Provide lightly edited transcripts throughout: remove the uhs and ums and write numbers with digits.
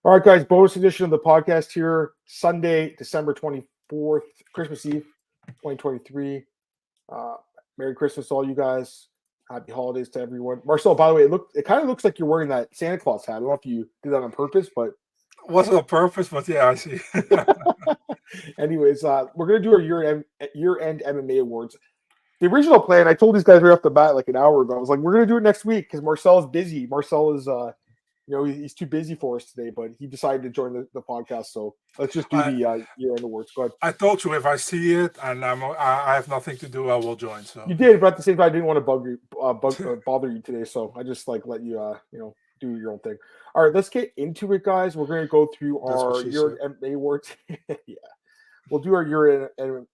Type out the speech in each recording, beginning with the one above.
All right, guys, bonus edition of the podcast here. Sunday, December 24th, Christmas Eve, 2023. Merry Christmas to all you guys. Happy holidays to everyone. Marcel, by the way, it kind of looks like you're wearing that Santa Claus hat. I don't know if you did that on purpose, but wasn't on purpose, but yeah, I see. anyways, we're gonna do our year-end MMA awards. The original plan, I told these guys right off the bat like an hour ago. I was like, we're gonna do it next week because Marcel is busy. Marcel is he's too busy for us today, but he decided to join the podcast. So let's just do the year-end awards. Go ahead. I told you if I see it and I have nothing to do, I will join. So you did, but at the same time, I didn't want to bother you today, so I just let you do your own thing. All right, let's get into it, guys. We're gonna go through our year-end MMA awards. Yeah, we'll do our year-end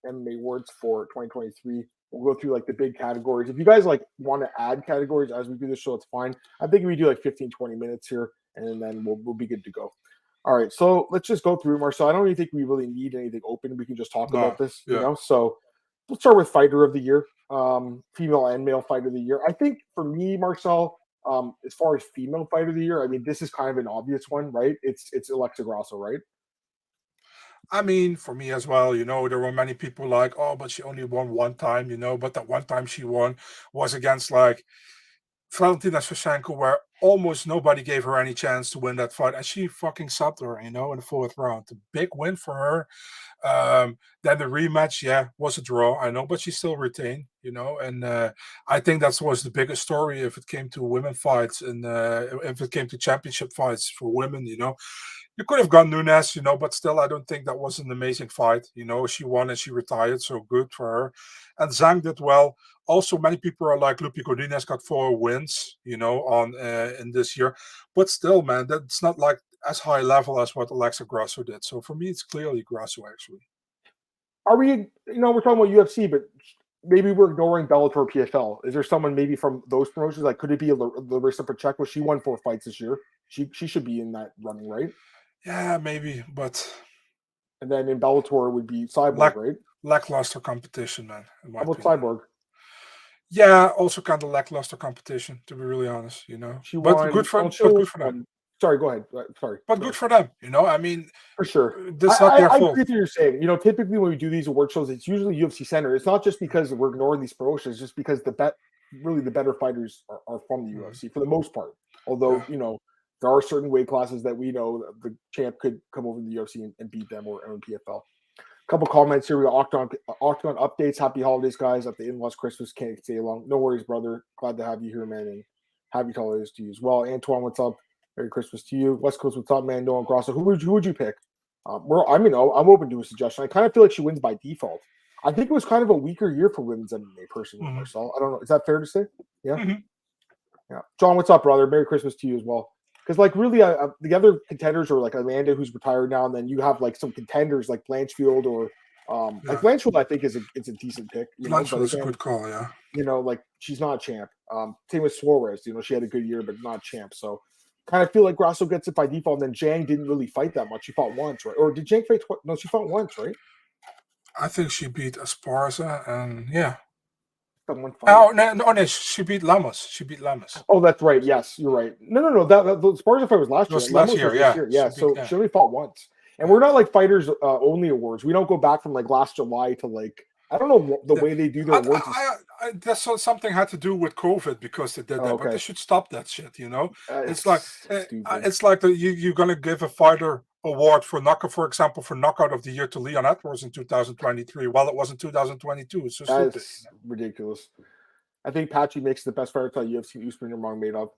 MMA awards for 2023. We'll go through the big categories. If you guys want to add categories as we do this show, it's fine. I think we do 15, 20 minutes here, and then we'll be good to go. All right, so let's just go through, Marcel. I don't even think we really need anything open. We can just talk about this, So let's start with Fighter of the Year, female and male Fighter of the Year. I think for me, Marcel, as far as female Fighter of the Year, I mean, this is kind of an obvious one, right? It's Alexa Grasso, right? I mean, for me as well, there were many people like, oh, but she only won one time, but that one time she won was against Valentina Shevchenko, where almost nobody gave her any chance to win that fight, and she fucking subbed her, in the fourth round. A big win for her. Then the rematch, was a draw, I know, but she still retained, and I think that was the biggest story if it came to women fights and if it came to championship fights for women, You could have gone Nunes, but still, I don't think that was an amazing fight. She won and she retired, so good for her. And Zhang did well. Also, many people are like, Lupi Godinez got 4 wins, in this year. But still, man, that's not as high level as what Alexa Grasso did. So for me, it's clearly Grasso, actually. Are we, we're talking about UFC, but maybe we're ignoring Bellator PFL. Is there someone maybe from those promotions? Could it be Larissa Pacheco? She won 4 fights this year. She should be in that running, right? Yeah, maybe, but... And then in Bellator it would be Cyborg, right? Lackluster competition, man. How about Cyborg? Yeah, also kind of lackluster competition, to be really honest, She won, good for them. Sorry, go ahead. Sorry. But good for them, I mean... For sure. This not their fault. I agree with what you're saying. Typically when we do these award shows, it's usually UFC Center. It's not just because we're ignoring these promotions, it's just because the better fighters are from the UFC for the most part. Although, there are certain weight classes that we know that the champ could come over to the UFC and beat them or PFL. A couple comments here. We got Octagon updates. Happy holidays, guys. At the in-laws Christmas. Can't stay long. No worries, brother. Glad to have you here, man. And happy holidays to you as well. Antoine, what's up? Merry Christmas to you. West Coast, what's up, man? Noah Grasso. Who would you pick? I'm open to a suggestion. I kind of feel like she wins by default. I think it was kind of a weaker year for women's MMA, personally, Marcel. I don't know. Is that fair to say? Yeah? Mm-hmm. Yeah. John, what's up, brother? Merry Christmas to you as well. Because really, the other contenders are Amanda, who's retired now, and then you have some contenders like Blanchfield or Blanchfield. I think is a decent pick. Blanchfield is a good call, yeah. She's not a champ. Same with Suarez. She had a good year, but not a champ. So kind of feel like Grasso gets it by default. And then Zhang didn't really fight that much. She fought once, right? Or did Zhang fight twice? No, she fought once, right? I think she beat Esparza, and yeah. Oh no! She beat Lamas. Oh, that's right. Yes, you're right. No. That the Esparza fight was last year. Last year, yeah. Yeah, she only fought once. And we're not fighters only awards. We don't go back from last July to I don't know the way they do their awards. That's something had to do with COVID because they did that, but they should stop that shit. It's like you're gonna give a fighter award for knockout, for example, for knockout of the year to Leon Edwards in 2023, while it was in 2022. It's just that's ridiculous. I think Patchy makes the best fighter UFC Usman and Nurmagomedov.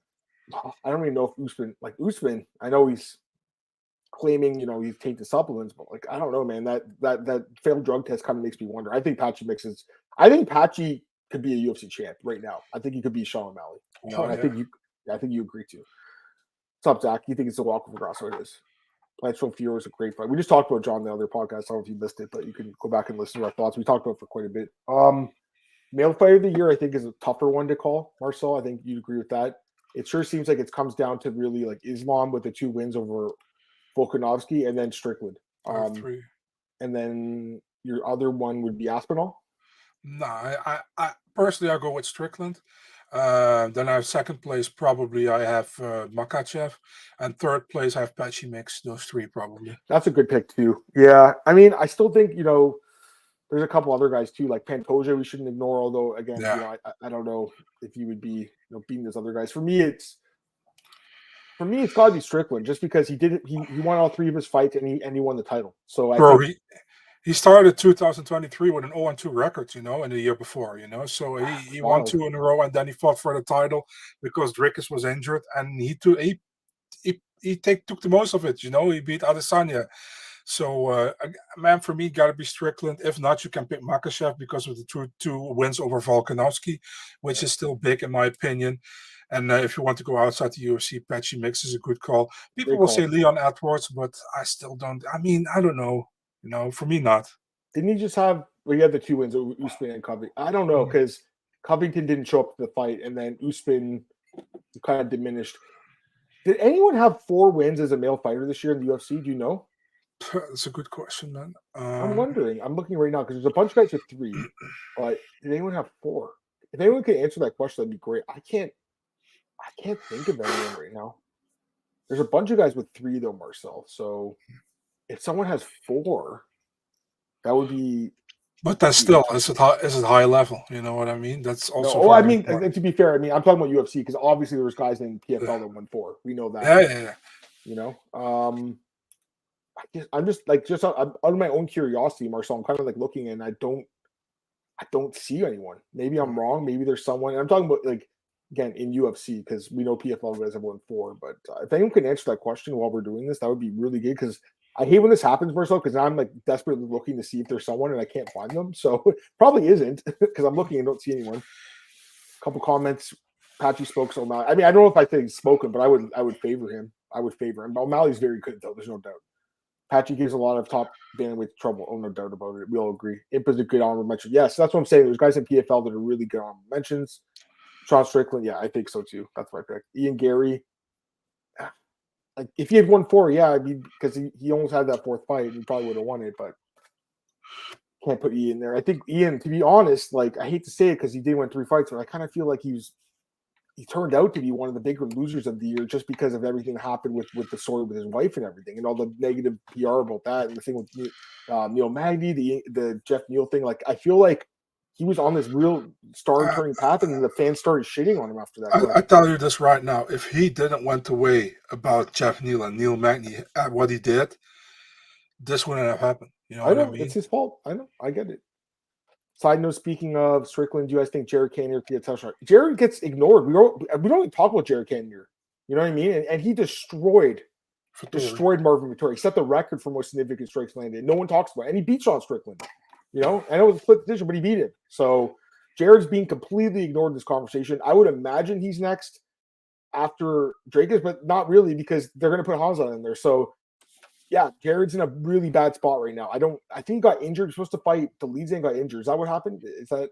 I don't even know if Usman. I know he's claiming he's taking supplements, but I don't know, man. That failed drug test kind of makes me wonder. I think Patchy could be a UFC champ right now. I think he could be Sean O'Malley. I think you agree too. What's up, Zach? You think it's a walk for Grasso? It is. Blanchfield Fiore is a great fight. We just talked about John the other podcast. I don't know if you missed it, but you can go back and listen to our thoughts. We talked about it for quite a bit. Male fighter of the year, I think, is a tougher one to call. Marcel, I think you'd agree with that. It sure seems like it comes down to really Islam with the 2 wins over Volkanovski and then Strickland. 3. And then your other one would be Aspinall? No, I personally, I go with Strickland. Then I have second place, probably I have Makhachev, and third place I have Patchy Mix. Those three probably. That's a good pick too. Yeah, I mean, I still think there's a couple other guys too, like Pantoja. We shouldn't ignore. Although again, Yeah. I don't know if he would be beating those other guys. For me, it's got to be Strickland, just because he won all three of his fights and he won the title. So I Bro, think he started 2023 with an 0-2 record, in the year before, So he won wild. 2 in a row, and then he fought for the title because Dricus was injured, and he took the most of it, He beat Adesanya. So, man, for me, got to be Strickland. If not, you can pick Makhachev because of the two wins over Volkanovski, which is still big in my opinion. And if you want to go outside the UFC, Patchy Mix is a good call. People will say Leon Edwards, but I still don't. I mean, I don't know. For me, not. Didn't he just have? Well, he had the 2 wins over Usman and Covington. I don't know, because Covington didn't show up to the fight, and then Usman kind of diminished. Did anyone have 4 wins as a male fighter this year in the UFC? Do you know? That's a good question, man. I'm wondering. I'm looking right now because there's a bunch of guys with 3, but did anyone have 4? If anyone could answer that question, that'd be great. I can't think of anyone right now. There's a bunch of guys with 3 though, Marcel. So if someone has 4, that would be. But that's still is it high level? You know what I mean? That's also. No, I mean, to be fair, I'm talking about UFC because obviously there was guys in PFL that won 4. We know that. Yeah. I'm just out of my own curiosity, Marcel. I'm kind of like looking, and I don't see anyone. Maybe I'm wrong. Maybe there's someone. And I'm talking about again in UFC because we know PFL guys have won 4. But if anyone can answer that question while we're doing this, that would be really good because I hate when this happens, Marcel, because now I'm desperately looking to see if there's someone and I can't find them. So probably isn't because I'm looking and don't see anyone. A couple comments. Patchy spoke so much. I mean, I don't know if I think he's spoken, but I would favor him. I would favor him. O'Malley's very good though. There's no doubt. Patchy gives a lot of top bandwidth trouble. Oh, no doubt about it. We all agree. Impa's a good honorable mention. Yes, that's what I'm saying. There's guys in PFL that are really good honorable mentions. Sean Strickland, yeah, I think so too. That's my pick. Ian Gary, if he had won 4, yeah, I mean, because he almost had that 4th fight, he probably would have won it, but can't put Ian there. I think Ian, to be honest, I hate to say it because he did win 3 fights, but I kind of feel like he turned out to be one of the bigger losers of the year just because of everything that happened with the story with his wife and everything and all the negative PR about that and the thing with Neil Magny, the Jeff Neal thing. I feel like he was on this real star-turning path, and then the fans started shitting on him after that. I tell you this right now: if he didn't went away about Jeff Neal and Neil Magny at what he did, this wouldn't have happened. You know I know what I mean? It's his fault. I know. I get it. Side note: speaking of Strickland, do you guys think Jared Cannonier could get a touchdown? Jared gets ignored. We don't even talk about Jared Cannonier. You know what I mean? And he destroyed Marvin Vettori. He set the record for most significant strikes landed. No one talks about it. And he beat Sean Strickland. I know it was a split decision, but he beat him. So Jared's being completely ignored in this conversation. I would imagine he's next after Dracus, but not really because they're going to put Hamza in there. So yeah, Jared's in a really bad spot right now. I think he got injured. He's supposed to fight the leads and got injured. Is that what happened? Is that?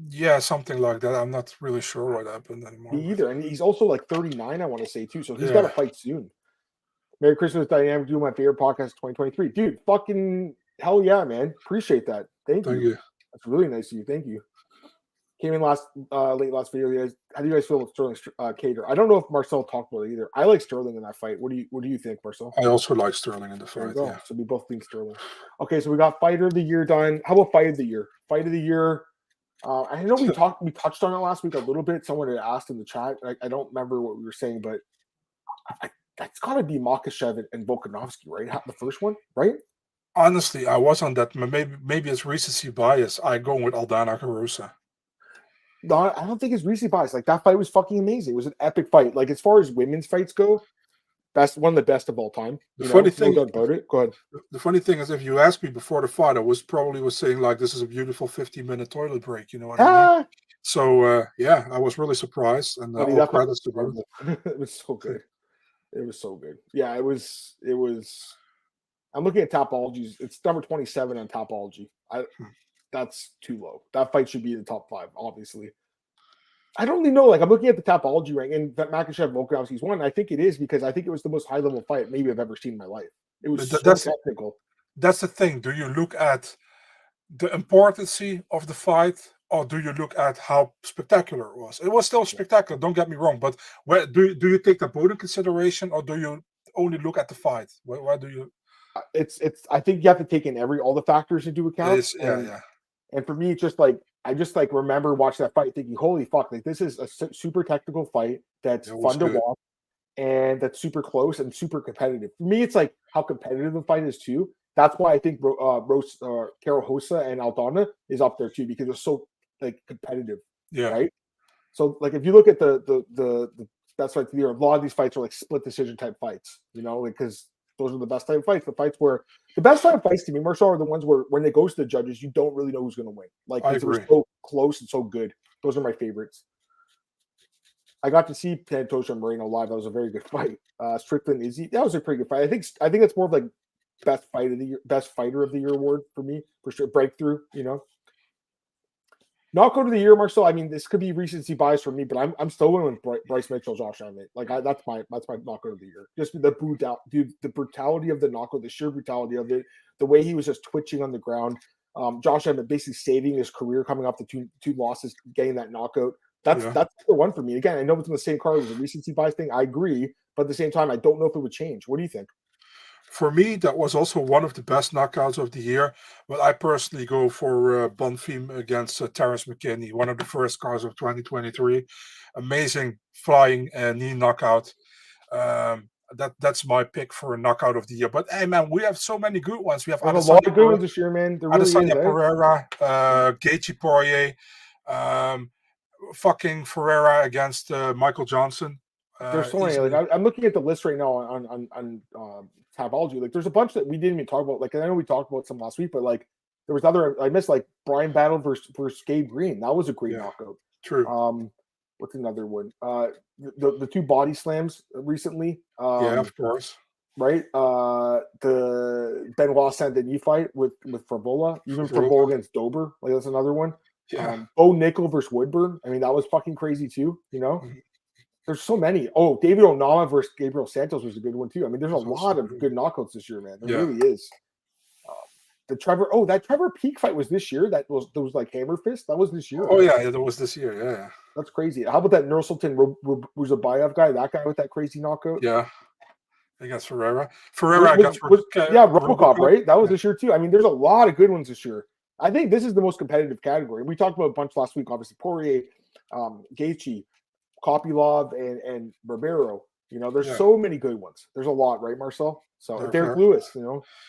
Yeah, something like that. I'm not really sure what happened anymore. Me either. And he's also 39, I want to say too. So he's got to fight soon. Merry Christmas, Dynamic. Doing my favorite podcast 2023. Dude, fucking hell yeah, man. Appreciate that. Thank you. That's really nice of you. Thank you. Came in late last video. You guys, how do you guys feel with Sterling Cater? I don't know if Marcel talked about it either. I like Sterling in that fight. What do you think, Marcel? I also like Sterling in the fight. Yeah. So we both think Sterling. Okay, so we got Fighter of the Year done. How about Fight of the Year? Fight of the Year. I know we touched on it last week a little bit. Someone had asked in the chat. I don't remember what we were saying, but that's got to be Makhachev and Volkanovski, right? The first one, right? Honestly, I was on that. Maybe it's recency bias. I go with Aldana Carusa. No, I don't think it's recency bias. That fight was fucking amazing. It was an epic fight. As far as women's fights go, that's one of the best of all time. The funny thing about it. Go ahead. The funny thing is, if you asked me before the fight, I was saying this is a beautiful 15-minute toilet break. You know what I mean? So yeah, I was really surprised, and all credits to them. It was so good. It was so good. Yeah, it was. I'm looking at Topology. It's number 27 on Topology. That's too low. That fight should be in the top 5, obviously. I don't really know. I'm looking at the Topology rank, and that Makhachev Volkanovski's one. I think it is because I think it was the most high level fight maybe I've ever seen in my life. It was so technical. That's the thing. Do you look at the importance of the fight, or do you look at how spectacular it was? It was still spectacular, don't get me wrong, but where do you take the both in consideration, or do you only look at the fight? Where do you? It's I think you have to take in all the factors into account, Yeah. and for me, it's just like I just like remember watching that fight, thinking, "Holy fuck! Like this is a super technical fight that's It was fun to good. watch, and that's super close and super competitive." For me, it's like how competitive the fight is too. That's why I think Carol Hosa and Aldana is up there too, because it's so like competitive, Yeah. right? So like if you look at the best fights of the year, a lot of these fights are like split decision type fights, because those are the best type of fights. The fights where the best type of fights to me, Marshall, are the ones where when it goes to the judges, you don't really know who's going to win. Like I because it was agree. so close and so good. Those are my favorites. I got to see Pantoja and Moreno live. That was a very good fight. Strickland Izzy, that was a pretty good fight. I think it's more of like best fight of the year, best fighter of the year award for me for sure. Breakthrough, Knockout of the year, Marcel. I mean, this could be recency bias for me, but I'm still going with Bryce Mitchell, Josh Emmett. Like that's my knockout of the year. Just the brutality of the knockout, the sheer brutality of it, the way he was just twitching on the ground. Josh Emmett basically saving his career, coming off the two losses, getting that knockout. That's the one for me. Again, I know it's in the same card as a recency bias thing. I agree, but at the same time, I don't know if it would change. What do you think? For me, that was also one of the best knockouts of the year. But I personally go for Bonfim against Terrence McKinney, one of the first cards of 2023. Amazing flying knee knockout. That's my pick for a knockout of the year. But hey, man, we have so many good ones. We have There's a lot of good ones this year, man. There really is. Pereira, Gaethje Poirier, fucking Ferreira against Michael Johnson. There's so many. Like I'm looking at the list right now on Tabology. Like there's a bunch that we didn't even talk about. Like I know we talked about some last week, but like there was other. I missed like Brian Battle versus Gabe Green. That was a great knockout. True. What's another one? The two body slams recently. Of course. Right. The Benoit Saint-Denis fight with Favola, even Favola against Dober. Like that's another one. Yeah. Bo Nickel versus Woodburn. I mean that was fucking crazy too. There's so many. Oh, David Onama versus Gabriel Santos was a good one too. I mean, there's a lot of good knockouts this year, man. There really is. That Trevor Peak fight was this year. That was like Hammer Fist. That was this year. Oh yeah, that was this year. Yeah. That's crazy. How about that Nursultan Ruzabayev guy? That guy with that crazy knockout. Yeah. Against Ferreira. Robocop, right? That was this year too. I mean, there's a lot of good ones this year. I think this is the most competitive category. We talked about a bunch last week. Obviously, Poirier, Gaethje, Kopylov, and Ribeiro. There's so many good ones. There's a lot, right, Marcel? So Derek Lewis,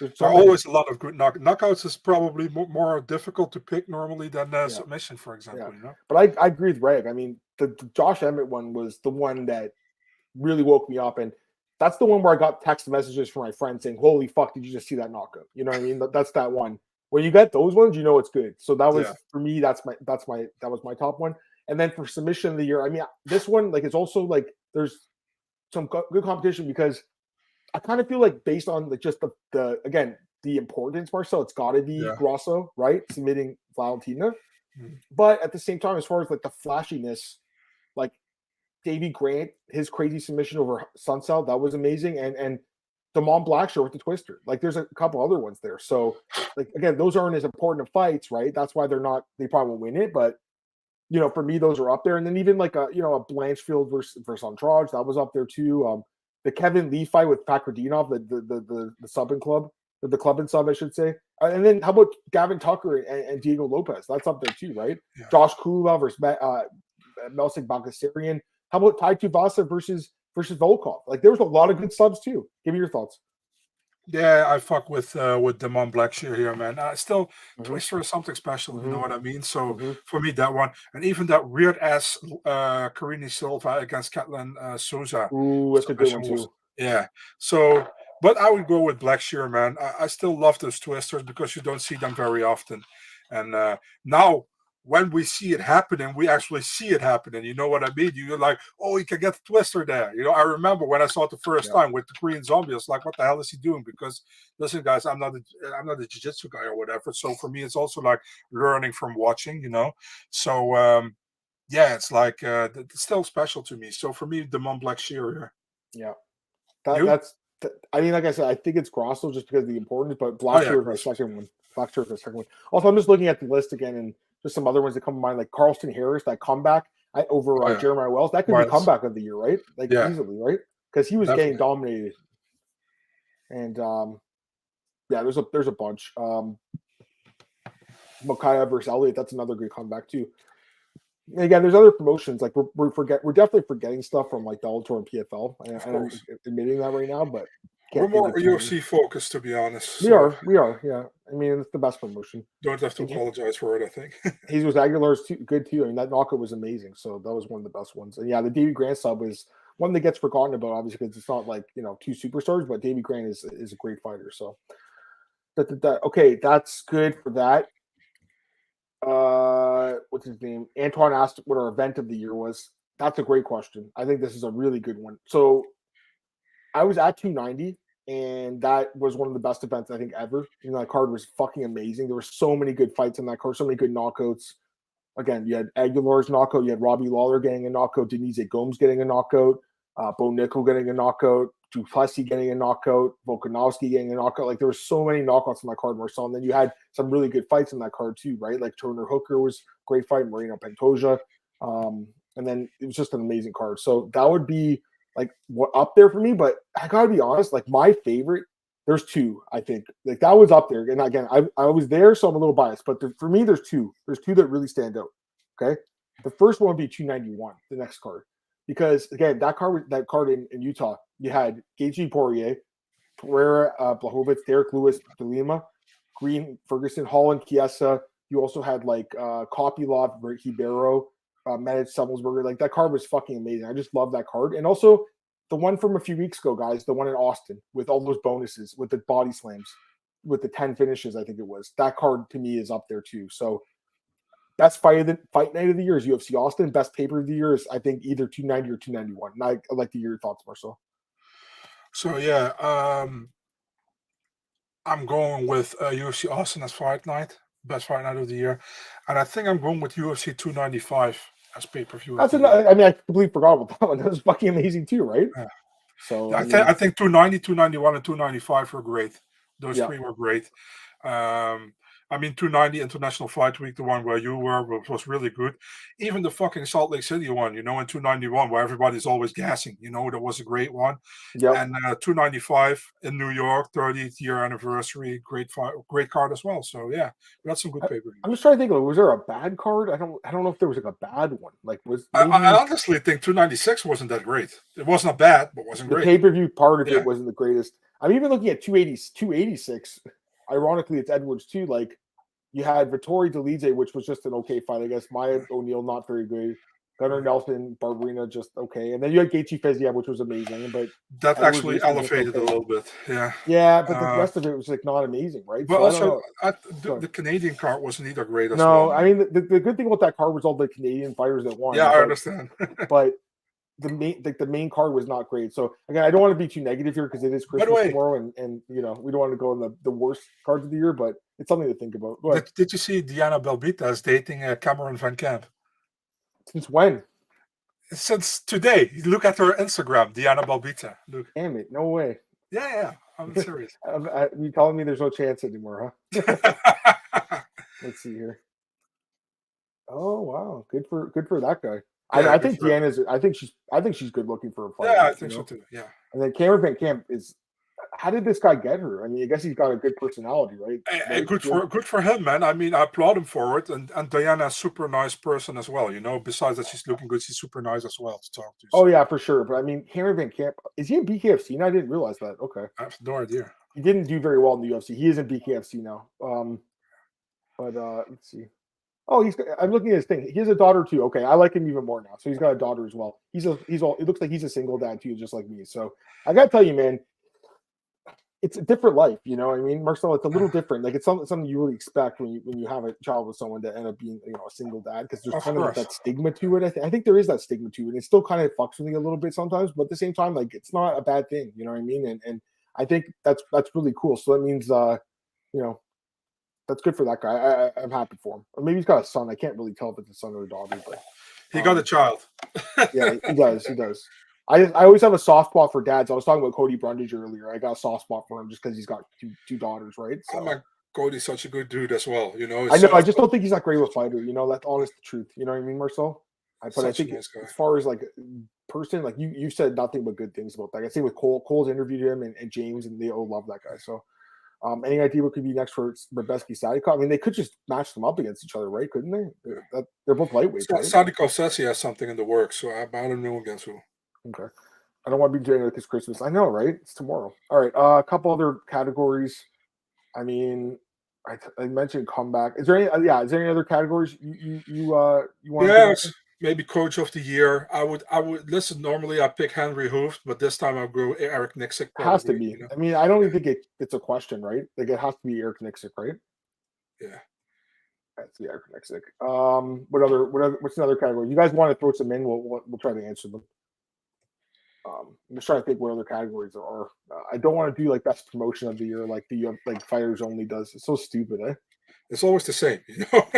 there's always a lot of good knockouts. Is probably more difficult to pick normally than submission, for example. But I agree with Reg. I mean, the Josh Emmett one was the one that really woke me up, and that's the one where I got text messages from my friends saying, "Holy fuck, did you just see that knockout?" You know what I mean? That's that one. When you get those ones, it's good. So that was for me. That was my top one. And then for submission of the year, I mean, this one, like, it's also like there's some good competition because I kind of feel like based on like just the importance, Marcel, it's got to be Grasso, right? Submitting Valentina. But at the same time, as far as like the flashiness, like Davey Grant, his crazy submission over Sunsell, that was amazing. And Damon Blackshaw with the twister. Like there's a couple other ones there. So like, again, those aren't as important of fights, right? That's why they probably won't win it. But for me, those are up there. And then even like a Blanchfield versus Andrade, that was up there too. The Kevin Lee fight with Pakradinov, the sub and club, the club and sub, I should say. And then how about Gavin Tucker and Diego Lopez? That's up there too, right? Yeah. Josh Kula versus Melsik Bagdasarian. How about Tai Tuivasa versus Volkov? Like there was a lot of good subs too. Give me your thoughts. Yeah, I fuck with Damon Blackshear here, man. Still, Twister is something special, you know what I mean? So for me, that one, and even that weird ass Karine Silva against Katlyn Souza. Ooh, that's a good one too. Yeah. So, but I would go with Blackshear, man. I still love those twisters because you don't see them very often, and now. When we see it happening, we actually see it happening. You know what I mean? You're like, oh, he can get the twister there. I remember when I saw it the first time with the Korean Zombie, I was like, what the hell is he doing? Because listen, guys, I'm not a jiu-jitsu guy or whatever. So for me, it's also like learning from watching, So it's like it's still special to me. So for me, Damon Blackshear. Yeah. I mean, like I said, I think it's Grasso just because of the importance, but Blackshear is my second one. Also, I'm just looking at the list again, and just some other ones that come to mind, like Carlston Harris, that comeback over Jeremiah Wells. That could be comeback of the year, right? Like easily, right? Because he was getting dominated. And there's a bunch. Makhachev versus Elliott, that's another great comeback too. And again, there's other promotions like we're definitely forgetting stuff from like Bellator and PFL, and I'm admitting that right now, but we're more UFC focused, to be honest. We are, yeah. I mean, it's the best promotion. Don't have to apologize for it, I think. Jesus Aguilar's good too. I mean, that knockout was amazing, so that was one of the best ones. And yeah, the Davey Grant sub is one that gets forgotten about, obviously, because it's not like two superstars, but Davey Grant is a great fighter. So okay, that's good for that. What's his name? Antoine asked what our event of the year was. That's a great question. I think this is a really good one. So I was at 290, and that was one of the best events I think ever. That card was fucking amazing. There were so many good fights in that card, so many good knockouts. Again, you had Aguilar's knockout, you had Robbie Lawler getting a knockout, Denise Gomes getting a knockout, Bo Nickel getting a knockout, Duplessis getting a knockout, Volkanovski getting a knockout. Like, there were so many knockouts in that card, Marcel. And then you had some really good fights in that card too, right? Like Turner Hooker was a great fight, Moreno Pantoja. And then it was just an amazing card. So that would be like what up there for me. But I gotta be honest, like my favorite, there's two, I think. Like that was up there. And again, I was there, so I'm a little biased. But for me, there's two. There's two that really stand out. Okay. The first one would be 291, the next card. Because again, that card in Utah, you had Gaethje Poirier, Pereira, Blachowicz, Derek Lewis, DeLima, Green, Ferguson, Holland, Chiesa. You also had like Kopylov, Ribeiro, Medic, Summelsberger. Like that card was fucking amazing. I just love that card. And also the one from a few weeks ago, guys, the one in Austin with all those bonuses, with the body slams, with the 10 finishes, I think it was. That card to me is up there too. So best fight night of the year is UFC Austin. Best paper of the year is, I think, either 290 or 291. And I'd like to hear your thoughts, Marcel. So yeah, I'm going with UFC Austin as fight night, best fight night of the year, and I think I'm going with UFC 295 as pay-per-view. That's another. I mean, I completely forgot about that one. That was fucking amazing too, right? Yeah. So I think 290, 291, and 295 were great. Those three were great. I mean, 290 International Fight Week, the one where you were, was really good. Even the fucking Salt Lake City one, in 291, where everybody's always gassing, that was a great one. Yep. And 295 in New York, 30th year anniversary, great card as well. So yeah, we got some good paper. I'm just trying to think, was there a bad card? I don't know if there was like a bad one. Like I honestly think 296 wasn't that great. It wasn't bad, but wasn't great. The pay-per-view part of it wasn't the greatest. I'm even looking at 286. Ironically, it's Edwards too. Like you had Vittori Delize, which was just an okay fight, I guess. Maya O'Neal, not very good. Gunnar Nelson, Barberina, just okay. And then you had Gaethje Feziev, which was amazing. But that actually elevated a little bit. Yeah. Yeah, but the rest of it was like not amazing, right? But so also, the Canadian card wasn't either great as well. No, I mean the good thing about that card was all the Canadian fighters that won. Yeah, I understand. But the main card was not great. So again, I don't want to be too negative here because it is Christmas tomorrow, and we don't want to go in the worst cards of the year, but it's something to think about. Did you see Diana Belbita is dating Cameron Van Camp? Since when? Since today. Look at her Instagram, Diana Belbita. Look. Damn it! No way. Yeah. I'm serious. You telling me there's no chance anymore, huh? Let's see here. Oh wow, good for that guy. Yeah, I think Deanna's. I think she's good looking for a fight. Yeah, I think so too. Yeah. And then Cameron Van Camp is. How did this guy get her? I mean, I guess he's got a good personality, right? And good for him, man. I mean, I applaud him for it. And Diana's a super nice person as well. Besides that she's looking good, she's super nice as well to talk to. So. Oh yeah, for sure. But I mean, Cameron Van Camp, is he in BKFC? And I didn't realize that. Okay. I have no idea. He didn't do very well in the UFC. He is in BKFC now. But let's see. Oh, I'm looking at his thing. He has a daughter too. Okay, I like him even more now. So he's got a daughter as well. It looks like he's a single dad too, just like me. So I gotta tell you, man, it's a different life. You know what I mean, Marcel? It's a little different. Like it's something you really expect when you have a child with someone to end up being a single dad, because there's kind of like that stigma to it. I think there is that stigma to it. It still kind of fucks with me a little bit sometimes, but at the same time, like it's not a bad thing. You know what I mean? And I think that's really cool. So that means that's good for that guy. I'm happy for him. Or maybe he's got a son. I can't really tell if it's a son or a daughter, but he got a child. Yeah, he does. He does. I always have a soft spot for dads. I was talking about Cody Brundage earlier. I got a soft spot for him just because he's got two daughters, right? So, Cody's such a good dude as well. You know, I know. I so just don't think he's that great of a fighter. You know, that's honest the truth. You know what I mean, Marcel? But I such a think nice guy. as far as like person, like you said nothing but good things about that. I say with Cole. Cole's interviewed him and James, and they all love that guy. So, any idea what could be next for Bebeski Sadikov? I mean, they could just match them up against each other, right? Couldn't they? They're both lightweights, right? Sadikov says he has something in the works, so I don't know against who. Okay. I don't want to be doing it because Christmas. I know, right? It's tomorrow. All right. A couple other categories. I mean, I mentioned comeback. Is there any? Is there any other categories you want? Yes, maybe coach of the year. I would listen. Normally, I pick Henry Hooft, but this time I'll go Eric Nixick. Probably, has to be. You know? I mean, I don't even think it's a question, right? Like it has to be Eric Nixick, right? Yeah. That's the Eric Nixick. What's another category? You guys want to throw some in? We'll try to answer them. I'm just trying to think what other categories there are. I don't want to do like best promotion of the year, like the like fighters only does. It's so stupid, eh? It's always the same, you know.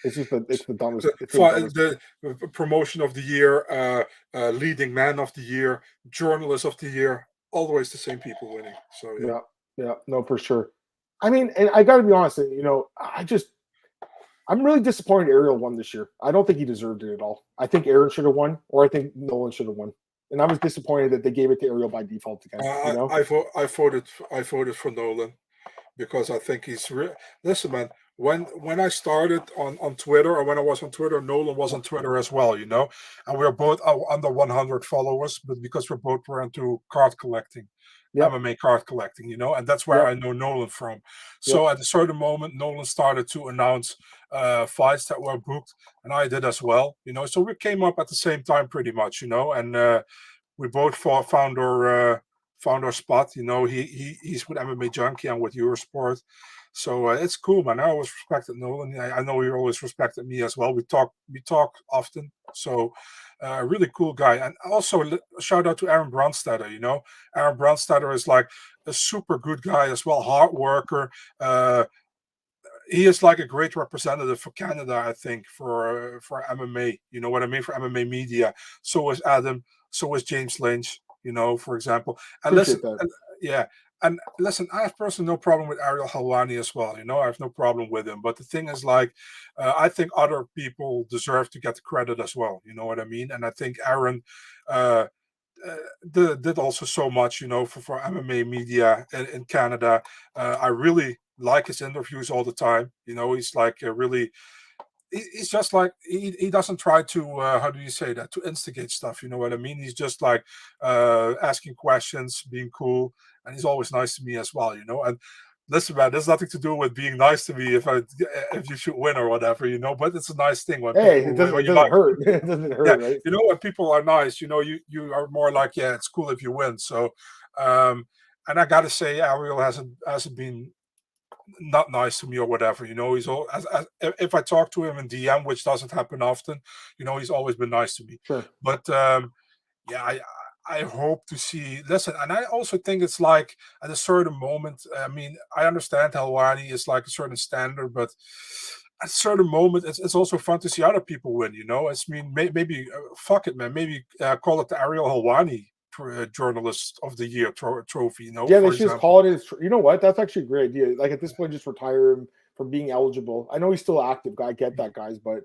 It's the dumbest. The promotion of the year, leading man of the year, journalist of the year, always the same people winning. So yeah, no, for sure. I mean, and I got to be honest, you know, I'm really disappointed Ariel won this year. I don't think he deserved it at all. I think Aaron should have won, or I think Nolan should have won. And I was disappointed that they gave it to Ariel by default again. You know? I voted for Nolan because I think he's listen, man. When I started on Twitter, or when I was on Twitter, Nolan was on Twitter as well, you know, and we were both under 100 followers, but because we both were into card collecting, MMA card collecting, you know, and that's where I know Nolan from. So at a certain moment, Nolan started to announce fights that were booked, and I did as well, you know. So we came up at the same time, pretty much, you know, and we both found our spot. You know, he's with MMA Junkie and with Eurosport. So it's cool, man. I always respected Nolan. I know he always respected me as well. We talk often. So really cool guy. And also shout out to Aaron Brandstatter. You know, Aaron Brandstatter is like a super good guy as well, hard worker. He is like a great representative for Canada, I think, for MMA. You know what I mean? For MMA media. So is Adam. So is James Lynch. You know, for example. And listen, and listen, I have personally no problem with Ariel Helwani as well. You know, I have no problem with him. But the thing is, like, I think other people deserve to get the credit as well. You know what I mean? And I think Aaron did also so much, you know, for MMA media in Canada. I really like his interviews all the time. You know, he's like he's just like he doesn't try to how do you say that, to instigate stuff, you know what I mean? He's just like asking questions, being cool, and he's always nice to me as well, you know. And listen, man, there's nothing to do with being nice to me if you should win or whatever, you know. But it's a nice thing when it doesn't hurt. It doesn't hurt, right? You know, when people are nice, you know, you are more like, yeah, it's cool if you win. So, and I gotta say, Ariel hasn't been not nice to me or whatever, you know. He's all if I talk to him in DM, which doesn't happen often, you know, he's always been nice to me. Sure. But I hope to see. Listen, and I also think it's like at a certain moment. I mean, I understand Helwani is like a certain standard, but at a certain moment, it's also fun to see other people win. You know, maybe fuck it, man. Maybe call it the Ariel Helwani Journalist of the Year trophy. You know, yeah, they should just call it. You know what? That's actually a great idea. Like at this point, just retire him from being eligible. I know he's still active. I get that, guys, but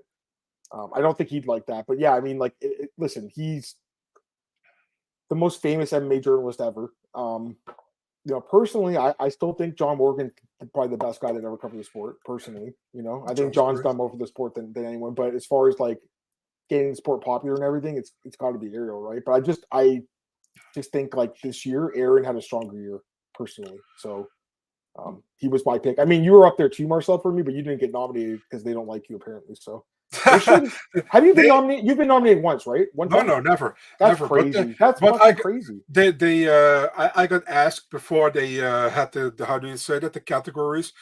I don't think he'd like that. But yeah, I mean, like, listen, he's the most famous MMA journalist ever. You know, personally, I still think John Morgan is probably the best guy that ever covered the sport. Personally, you know, I think John's done more for the sport than anyone. But as far as like getting the sport popular and everything, it's got to be Ariel, right? But I just think like this year, Aaron had a stronger year personally. So he was my pick. I mean, you were up there too, Marcel, for me, but you didn't get nominated because they don't like you apparently. So have you been nominated? You've been nominated once, right? One time? No, never. That's never. crazy. Crazy. I got asked before they had the how do you say that, the categories.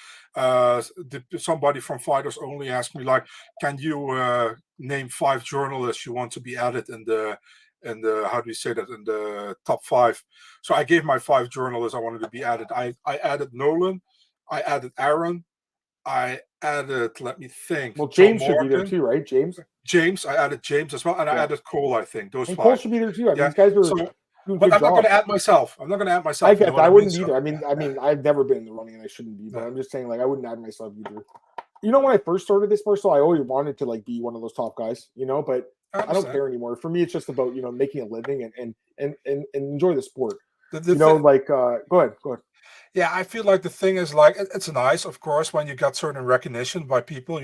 Somebody from Fighters Only asked me, like, can you name 5 journalists you want to be added in the how do you say that, in the top 5? So I gave my 5 journalists I wanted to be added. I added Nolan, I added Aaron, I added, let me think. Well, James should be there too, right? James, I added James as well, and I added Cole. I think those 5. Cole should be there too. I mean, these guys are. doing a But good I'm not going job. to add myself. I'm not going to add myself. I You know get what that. I mean? wouldn't So, either. I mean, I've never been in the running, and I shouldn't be. But I'm just saying, like, I wouldn't add myself either. You know, when I first started this Marcel, I always wanted to like be one of those top guys. You know, but I I don't understand. care anymore. For me, it's just about making a living and enjoy the sport. The You know, thi- like go ahead. Yeah, I feel like the thing is like it's nice, of course, when you get certain recognition by people,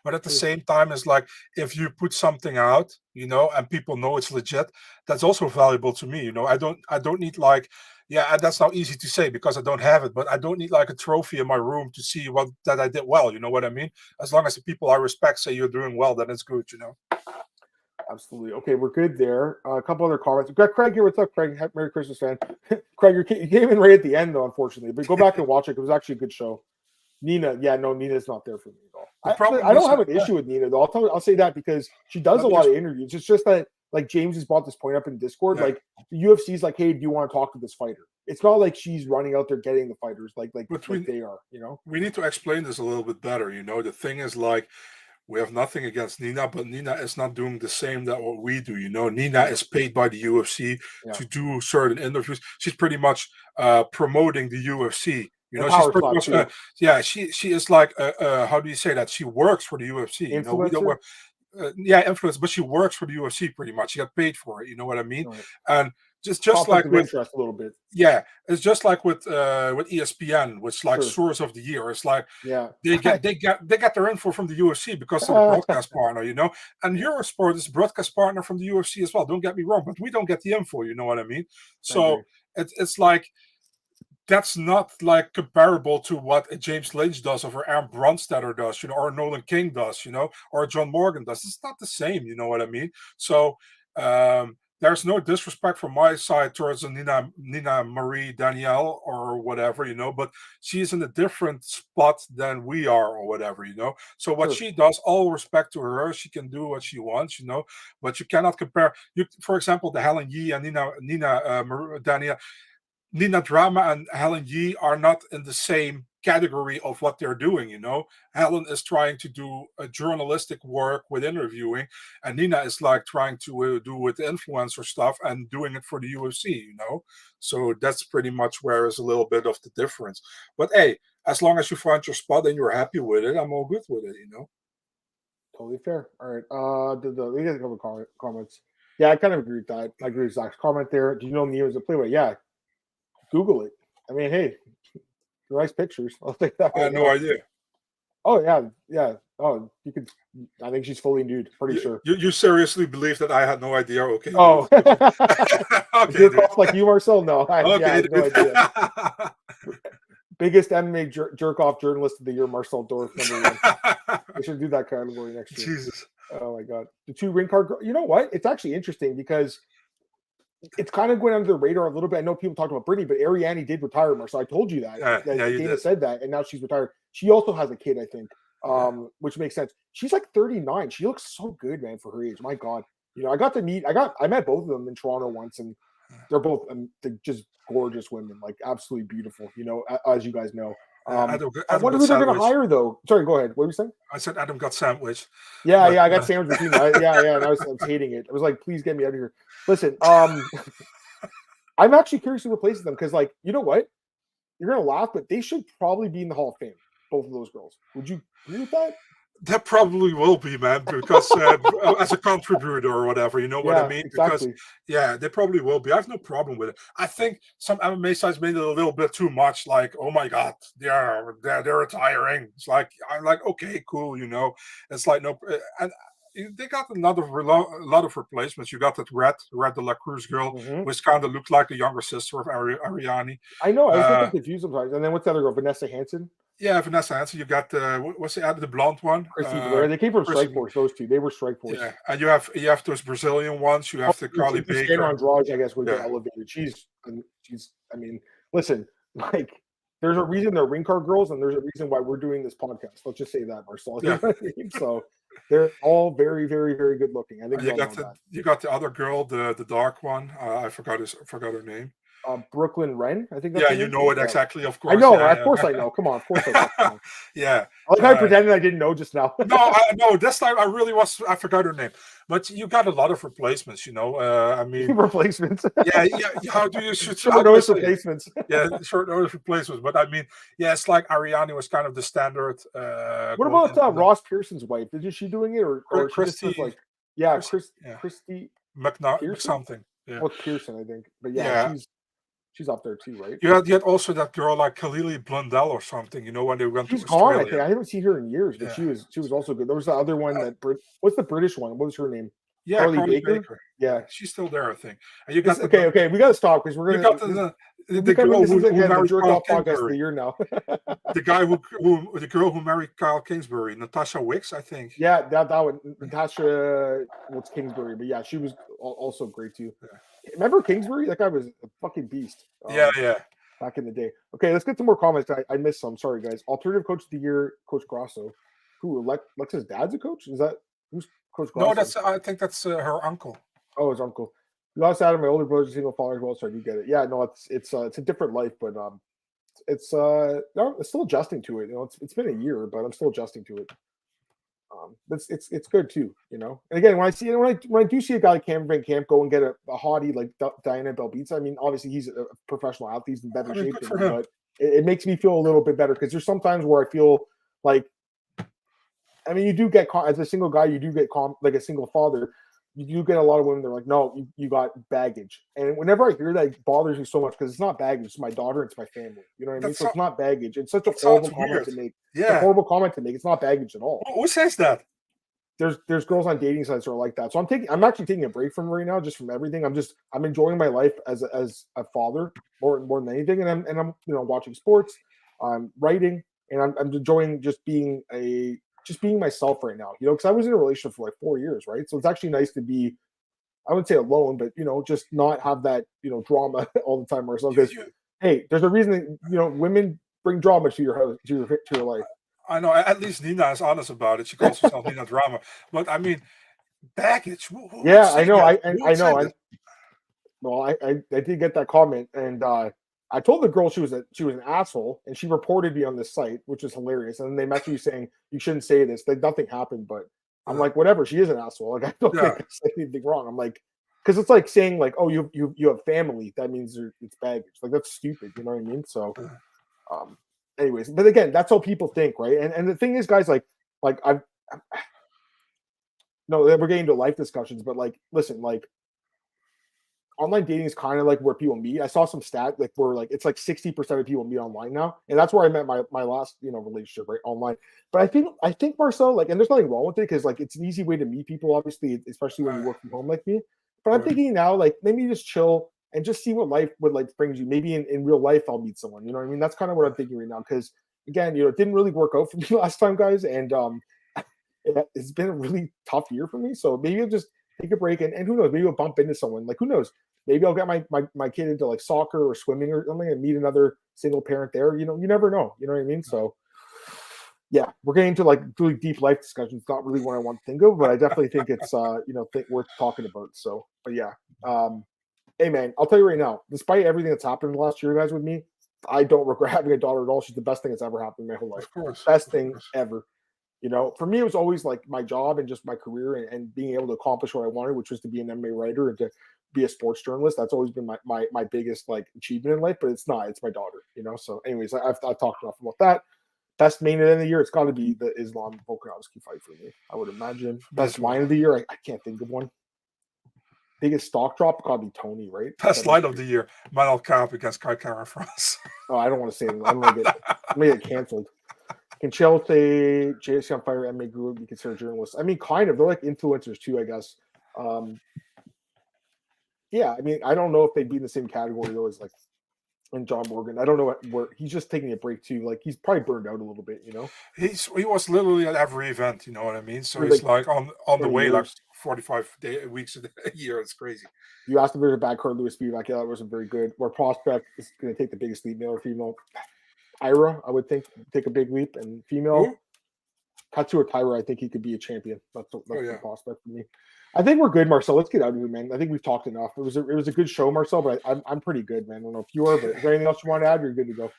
but at the Sure. same time, it's like if you put something out, and people know it's legit, that's also valuable to me. I don't need like, yeah, and that's not easy to say because I don't have it, but I don't need like a trophy in my room to see what that I did well. You know what I mean? As long as the people I respect say you're doing well, then it's good. Absolutely. Okay, we're good there. A couple other comments. We've got Craig here. What's up, Craig? Merry Christmas, fan. Craig, you came in right at the end, though, unfortunately. But go back and watch it. It was actually a good show. Nina, yeah, no, Nina's not there for me at all. The problem I don't is have that, an issue with Nina, though. I'll say that because she does a let me lot just, of interviews. It's just that, like, James has brought this point up in Discord. yeah. Like, the UFC's like, hey, do you want to talk to this fighter? It's not like she's running out there getting the fighters like they are, We need to explain this a little bit better. The thing is like we have nothing against Nina, but Nina is not doing the same that what we do. Nina is paid by the UFC Yeah. to do certain interviews. She's pretty much promoting the UFC. And She's Power pretty Slap, much too. yeah. She is like how do you say that? She works for the UFC. We don't Influencer? work. Yeah, influence, but she works for the UFC pretty much. She got paid for it. You know what I mean? Right. And just Conflict like of with interest a little bit. yeah, it's just like with ESPN, which like Sure. Source of the Year. It's like Yeah. they get their info from the UFC because they're the broadcast partner, and Eurosport is a broadcast partner from the UFC as well. Don't get me wrong, but we don't get the info. You know what I mean? So it's like that's not like comparable to what a James Lynch does or Aaron Bronstetter does, or Nolan King does, or John Morgan does. It's not the same. You know what I mean? So there's no disrespect from my side towards Nina Marie Danielle or whatever, but she's in a different spot than we are or whatever, So what she does, all respect to her, she can do what she wants, but you cannot compare. For example, the Helen Yee and Danielle. Nina Drama and Helen Yee are not in the same category of what they're doing, Helen is trying to do a journalistic work with interviewing, and Nina is like trying to do with influencer stuff and doing it for the UFC, So that's pretty much where is a little bit of the difference. But hey, as long as you find your spot and you're happy with it, I'm all good with it, Totally fair. All right. We got a couple of comments. Yeah, I kind of agree with that. I agree with Zach's comment there. Do you know Nina was a playwright? Yeah. Google it. I mean, hey, nice pictures. I'll take that. I had no idea. Oh yeah. Oh, you could. I think she's fully nude. Pretty sure. You seriously believe that I had no idea? Okay. Oh. Okay. You're like you, Marcel? No. I have no idea. Biggest MMA jerk off journalist of the year, Marcel Dorff, #1. We should do that category next year. Jesus. Oh my God. The two ring card. You know what? It's actually interesting because it's kind of going under the radar a little bit. I know people talked about Brittany, but Ariane did retire, Marcel. I told you that. Dana said that, and now she's retired. She also has a kid, I think, which makes sense. She's like 39. She looks so good, man, for her age. My God. I met both of them in Toronto once, and they're both they're just gorgeous women, like absolutely beautiful, as you guys know. I wonder who they're going to hire, though. Sorry, go ahead. What were you saying? I said Adam got sandwiched. Yeah, I got sandwiched between them. Yeah, and I was hating it. I was like, please get me out of here. Listen, I'm actually curious who replaces them because, like, you know what? You're going to laugh, but they should probably be in the Hall of Fame, both of those girls. Would you agree with that? That probably will be, man, because as a contributor or whatever, you know what I mean? Exactly. Because, they probably will be. I have no problem with it. I think some MMA sites made it a little bit too much, like, oh my God, they're retiring. It's like, I'm like, okay, cool, It's like, no, and they got a lot of replacements. You got that Red De La Cruz girl, which kind of looked like the younger sister of Ariane. I know, I was getting confused sometimes. And then what's the other girl, Vanessa Hansen? Yeah, Vanessa Hansen. You got what's the blonde one? Christy Blair. They came from Strikeforce. Those two, they were Strikeforce. Yeah, and you have those Brazilian ones. You have the Carly Baker. Andrade, I guess, would get elevated. She's. I mean, listen, like, there's a reason they're ring card girls, and there's a reason why we're doing this podcast. Let's just say that, Marcel. Yeah. So they're all very, very, very good looking. I think you got the other girl, the dark one. I forgot her name. Brooklyn Wren, I think that's Yeah, her you name. know it Yeah. exactly, of I course. know, Yeah, of course I know. Come on, of course I know. yeah. I pretended I didn't know just now. No, this time I forgot her name. But you got a lot of replacements, I mean, Replacements. yeah. How do you Short notice replacements? Yeah, short notice replacements. But I mean, yeah, it's like Ariane was kind of the standard. What about Ross Pearson's wife? Is she doing it, or she just was like, Christy Pearson? Something. Yeah. Well, it's Pearson, I think. But yeah, Yeah. she's up there too, right? You had also that girl like Kalili Blundell or something. When they went She's to gone. Australia. I think I haven't seen her in years, but she was also good. There was the other one what's the British one? What was her name? Yeah, Carly Baker. Yeah, she's still there, I think. And you got okay. We got to stop because we're gonna. The girl who married jerk Kyle off podcast of Kingsbury. the year now. the girl who married Kyle Kingsbury, Natasha Wicks, I think. Yeah, that one, Natasha. What's Kingsbury? But yeah, she was also great too. Yeah. Remember Kingsbury? That guy was a fucking beast. Yeah. Back in the day. Okay, let's get some more comments. I missed some. Sorry, guys. Alternative coach of the year, Coach Grasso. Who? Lex's dad's a coach? Is that who's Coach Grasso? No, I think that's her uncle. Oh, his uncle. You lost out of my older brother's single father as well, so I do get it. Yeah, no, it's a different life, but it's still adjusting to it. It's been a year, but I'm still adjusting to it. It's good too, And again, when I do see a guy like Cameron Van Camp go and get a hottie like Diana Belbitz, I mean, obviously he's a professional athlete, he's in better shape than me, but it makes me feel a little bit better because there's sometimes where I feel like, I mean, you do get as a single guy, you do get like a single father. You do get a lot of women that are like, no, you got baggage. And whenever I hear that, it bothers me so much because it's not baggage. It's my daughter. It's my family. You know what I mean? So it's not baggage. It's such a horrible comment to make. Yeah. It's a horrible comment to make. It's not baggage at all. Who says that? There's girls on dating sites that are like that. So I'm actually taking a break from right now, just from everything. I'm enjoying my life as a father more than anything. And I'm watching sports, I'm writing, and I'm enjoying just being myself right now, because I was in a relationship for like 4 years, right? So it's actually nice to be, I wouldn't say alone, but just not have that drama all the time ourselves. Hey, there's a reason that women bring drama to your house, to your life. I know. At least Nina is honest about it. She calls herself Nina Drama. But I mean, baggage. Yeah, I know. I know. Well, I did get that comment, and I told the girl she was an asshole, and she reported me on this site, which is hilarious. And then they messaged me saying you shouldn't say this. Like nothing happened, but I'm like, whatever. She is an asshole. Like I don't think I said anything wrong. I'm like, because it's like saying like, oh, you have family. That means it's baggage. Like that's stupid. You know what I mean? So, anyways, but again, that's how people think, right? And the thing is, guys, like no, we're getting into life discussions, but like, listen, like. Online dating is kind of like where people meet. I saw some stat like where like it's like 60% of people meet online now, and that's where I met my last relationship, right, online. But I think Marcel, like, and there's nothing wrong with it because like it's an easy way to meet people, obviously, especially when you work from home like me. But I'm thinking now, like maybe just chill and just see what life brings you. Maybe in real life I'll meet someone. You know what I mean? That's kind of what I'm thinking right now because again, it didn't really work out for me last time, guys, and it's been a really tough year for me. So maybe I'll just take a break and who knows, maybe I'll bump into someone. Like who knows? Maybe I'll get my kid into like soccer or swimming or something and meet another single parent there. You never know. You know what I mean? So yeah, we're getting into like really deep life discussions. Not really what I want to think of, but I definitely think it's worth talking about. So, but yeah, hey man, I'll tell you right now, despite everything that's happened in the last year, guys, with me, I don't regret having a daughter at all. She's the best thing that's ever happened in my whole life. Of course, best thing ever. For me, it was always like my job and just my career and being able to accomplish what I wanted, which was to be an MMA writer and to be a sports journalist. That's always been my biggest like achievement in life, but it's not. It's my daughter, So anyways, I've talked enough about that. Best main event of the year, it's got to be the Islam Volkanovski fight for me, I would imagine. Best line of the year, I can't think of one. Biggest stock drop, got to be Tony, right? Best line of the year, Manel Kape against Kai Kara France. Oh, I don't want to say it. I'm going to get canceled. Can Chelsea, JSC on Fire, MMA Guru be considered journalists? I mean, kind of. They're like influencers too, I guess. Yeah, I mean, I don't know if they'd be in the same category though as like and John Morgan. I don't know where he's just taking a break too. Like he's probably burned out a little bit, He was literally at every event, you know what I mean? So he's like on the way, like 45 weeks a year. It's crazy. You asked if there's a bad card, Lewis B. Like, yeah, that wasn't very good. Where prospect is going to take the biggest leap, male or female. Ira, I would think, take a big leap, and female. Katsura Taira, I think he could be a champion. That's Oh, the yeah. prospect for me. I think we're good, Marcel. Let's get out of here, man. I think we've talked enough. It was a good show, Marcel, but I'm pretty good, man. I don't know if you are, but is there anything else you want to add? You're good to go.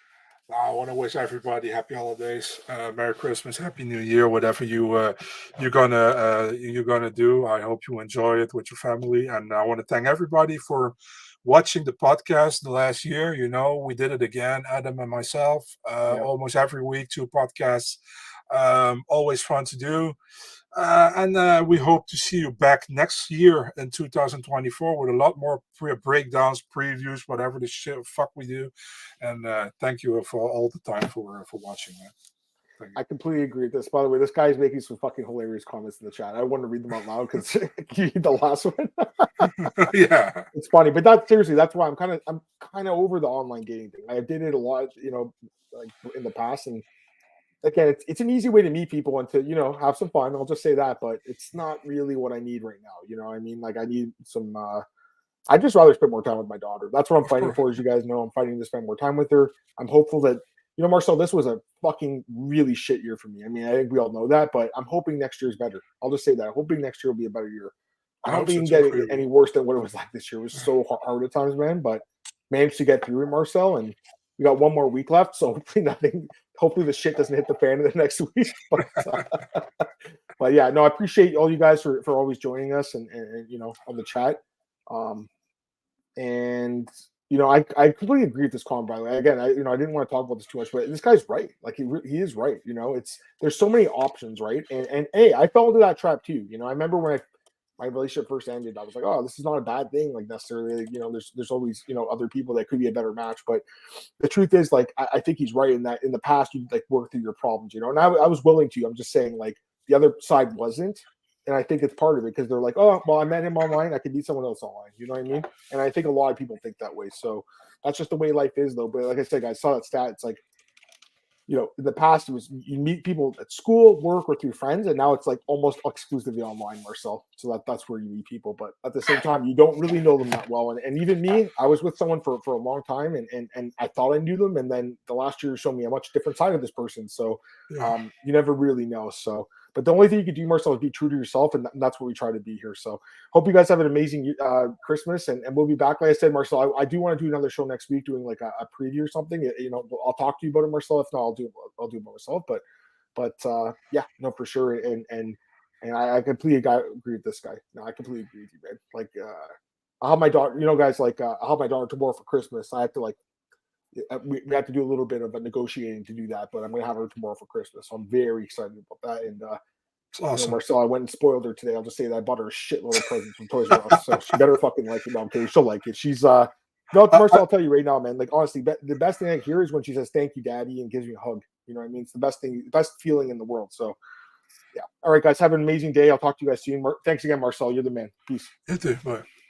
I want to wish everybody happy holidays, Merry Christmas, Happy New Year, whatever you're gonna do. I hope you enjoy it with your family, and I want to thank everybody for watching the podcast the last year. You know, we did it again, Adam and myself, almost every week, 2 podcasts. Always fun to do. And we hope to see you back next year in 2024 with a lot more breakdowns, previews, whatever the shit fuck we do. And thank you for all the time for watching, man. Thank you. I completely agree with this. By the way, this guy's making some fucking hilarious comments in the chat. I want to read them out loud because you read the last one. Yeah, it's funny, but that's why I'm kind of over the online dating thing. I did it a lot, like in the past, and again, it's an easy way to meet people and to, have some fun. I'll just say that, but it's not really what I need right now. You know what I mean? Like I need some, I'd just rather spend more time with my daughter. That's what I'm fighting for. As you guys know, I'm fighting to spend more time with her. I'm hopeful that, Marcel, this was a fucking really shit year for me. I mean, I think we all know that, but I'm hoping next year's better. I'll just say that. I'm hoping next year will be a better year. I don't think it can get any worse than what it was like this year. It was so hard at times, man, but managed to get through it, Marcel, and we got one more week left, so hopefully the shit doesn't hit the fan in the next week. But yeah, no, I appreciate all you guys for always joining us and on the chat. And I completely agree with this comment, by the way. Again, I didn't want to talk about this too much, but this guy's right. Like he is right. There's so many options, right? And hey, I fell into that trap too. I remember when my relationship first ended, I was like, oh, this is not a bad thing, like necessarily. There's always other people that could be a better match. But the truth is, like, I think he's right in that in the past you like work through your problems, and I was willing to. I'm just saying, like, the other side wasn't. And I think it's part of it because they're like, oh, well, I met him online. I could meet someone else online. You know what I mean? And I think a lot of people think that way. So that's just the way life is, though. But like I said, I saw that stat. It's like, in the past, it was you meet people at school, work, or through friends. And now it's like almost exclusively online, Marcel. So that's where you meet people. But at the same time, you don't really know them that well. And even me, I was with someone for a long time and I thought I knew them. And then the last year showed me a much different side of this person. So you never really know. So. But the only thing you can do, Marcel, is be true to yourself, and that's what we try to be here. So hope you guys have an amazing Christmas, and we'll be back. Like I said, Marcel, I do want to do another show next week, doing like a preview or something. I'll talk to you about it, Marcel. If not, I'll do it by myself. But yeah, no, for sure. And I completely agree with this guy. No, I completely agree with you, man. Like I'll have my daughter. Guys, like I'll have my daughter tomorrow for Christmas. I have to we have to do a little bit of a negotiating to do that, but I'm going to have her tomorrow for Christmas. So I'm very excited about that. And it's awesome. Marcel, I went and spoiled her today. I'll just say that I bought her a shitload of presents from Toys R Us, so she better fucking like it. No, I'm kidding. She'll like it. She's Marcel, I'll tell you right now, man. Like honestly, the best thing I hear is when she says "Thank you, Daddy" and gives me a hug. You know what I mean? It's the best thing, the best feeling in the world. So yeah. All right, guys, have an amazing day. I'll talk to you guys soon. Thanks again, Marcel. You're the man. Peace. You too. Bye.